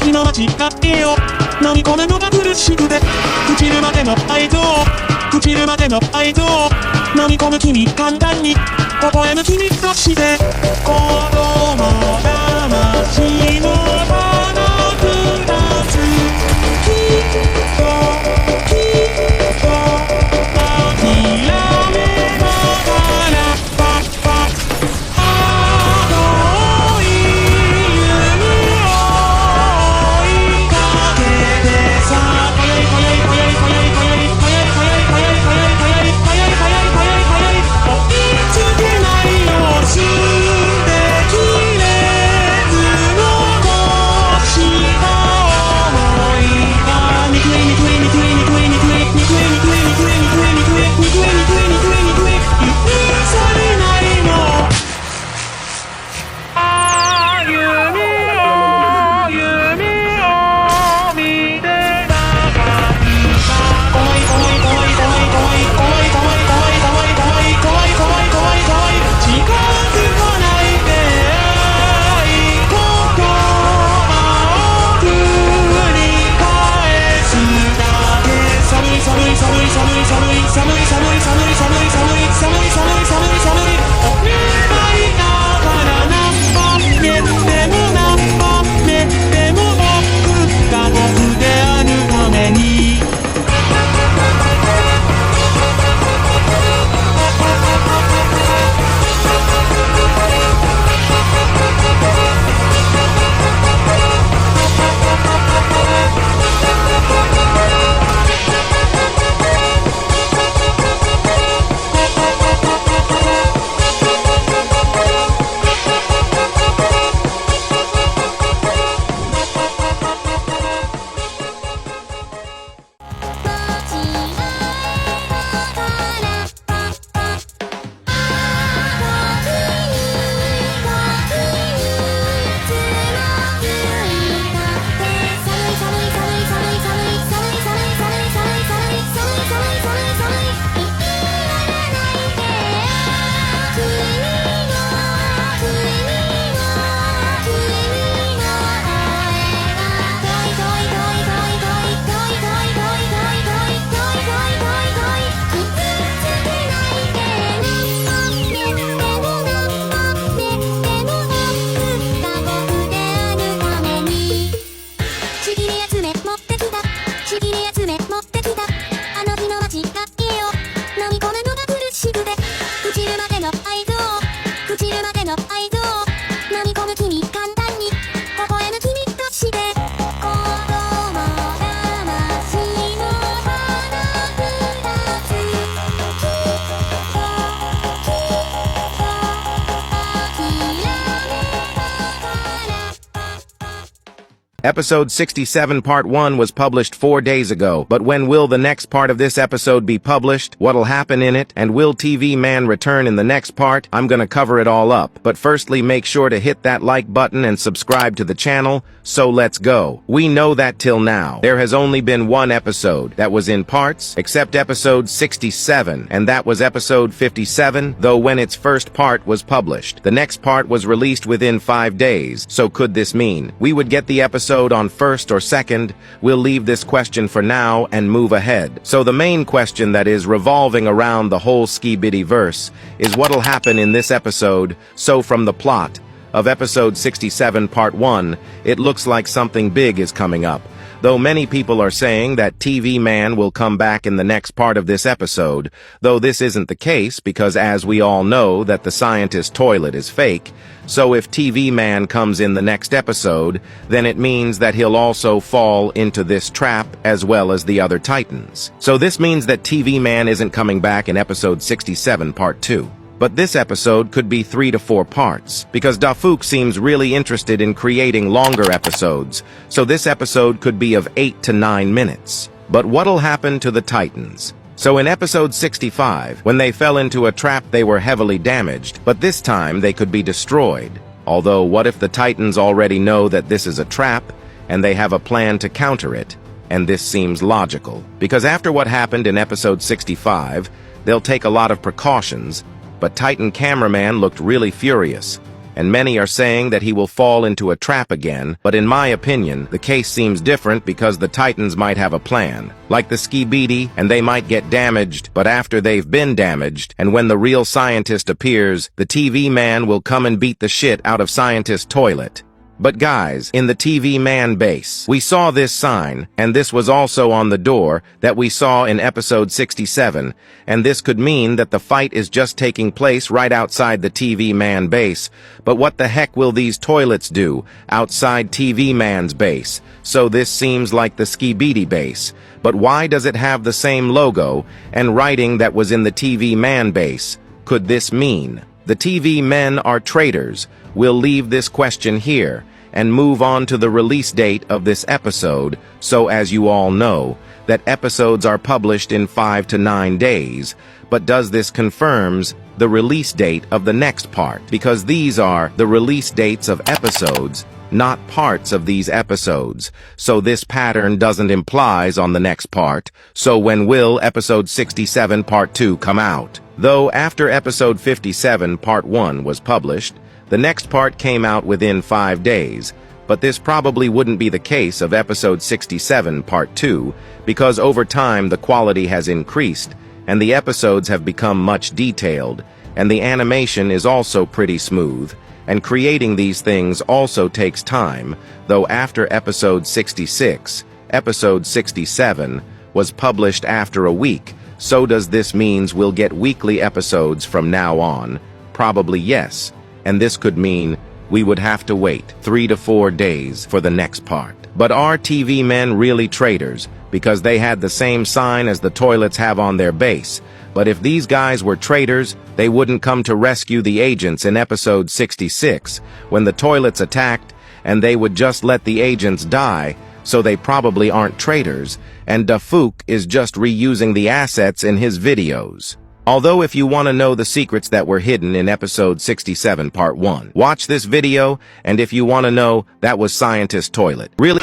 時の間違いを飲み込むのが苦しくて朽ちるまでの愛情朽ちるまでの愛情飲み込む君簡単に微笑む君として子供魂の花二つきっと諦めながらパッパッ青い夢を追いかけてさ早い早い早い早い早い早い早い早い早い早い早い早い早い早い追いつけない様子できれず残した想いがにくいにくいにくいにくいにくいにくいにくいにくいにくいにくいにくいにくいにくいにくいにくいにくい許されないの歩みを見てなかった怖い怖い怖い怖い怖い怖い怖い怖い怖い怖い怖い怖い怖い怖い近づかないで言葉を繰り返すだけ寒い寒い寒い寒い寒い寒い寒い寒い寒い寒い寒い寒い寒い寒いお願いだからナンパねでもナンパねでも僕が僕であるためにEpisode 67 Part 1 was published 4 days ago, but when will the next part of this episode be published? What'll happen in it? And will TV Man return in the next part? I'm gonna cover it all up, but firstly make sure to hit that like button and subscribe to the channel, so let's go. We know that till now, there has only been one episode that was in parts, except episode 67, and that was episode 57, though when its first part was published. The next part was released within 5 days, so could this mean we would get the episode on first or second? We'll leave this question for now and move ahead. So the main question that is revolving around the whole Skibidi verse is what'll happen in this episode. So from the plot of episode 67 part 1, it looks like something big is coming up. Though many people are saying that TV Man will come back in the next part of this episode, though this isn't the case because as we all know that the scientist toilet is fake, so if TV Man comes in the next episode, then it means that he'll also fall into this trap as well as the other Titans. So this means that TV Man isn't coming back in episode 67 part 2. But this episode could be 3 to 4 parts, because Dafuk seems really interested in creating longer episodes, so this episode could be of 8 to 9 minutes. But what'll happen to the Titans? So in episode 65, when they fell into a trap they were heavily damaged, but this time they could be destroyed. Although what if the Titans already know that this is a trap, and they have a plan to counter it? And this seems logical, because after what happened in episode 65, they'll take a lot of precautions, but Titan Cameraman looked really furious. and many are saying that he will fall into a trap again, but in my opinion, the case seems different because the Titans might have a plan. Like the Skibidi, and they might get damaged, but after they've been damaged, and when the real scientist appears, the TV man will come and beat the shit out of scientist toilet. But guys, in the TV man base, we saw this sign, and this was also on the door that we saw in episode 67, and this could mean that the fight is just taking place right outside the TV man base. But what the heck will these toilets do outside TV man's base? So this seems like the Skibidi base. But why does it have the same logo and writing that was in the TV man base? Could this mean the TV men are traitors? We'll leave this question here and move on to the release date of this episode, so as you all know, that episodes are published in 5 to 9 days. But does this confirms the release date of the next part? Because these are the release dates of episodes, not parts of these episodes. So this pattern doesn't implies on the next part. So when will episode 67 part 2 come out? Though after episode 57 part 1 was published, the next part came out within 5 days, but this probably wouldn't be the case of episode 67 part 2, because over time the quality has increased, and the episodes have become much detailed, and the animation is also pretty smooth, and creating these things also takes time, though after episode 66, episode 67 was published after a week. So does this means we'll get weekly episodes from now on? Probably yes. And this could mean we would have to wait 3 to 4 days for the next part. But are TV men really traitors? Because they had the same sign as the toilets have on their base. But if these guys were traitors, they wouldn't come to rescue the agents in episode 66, when the toilets attacked, and they would just let the agents die, so they probably aren't traitors, and Dafuk is just reusing the assets in his videos. Although if you want to know the secrets that were hidden in episode 67 part 1, watch this video, and if you want to know, that was Scientist Toilet. Really?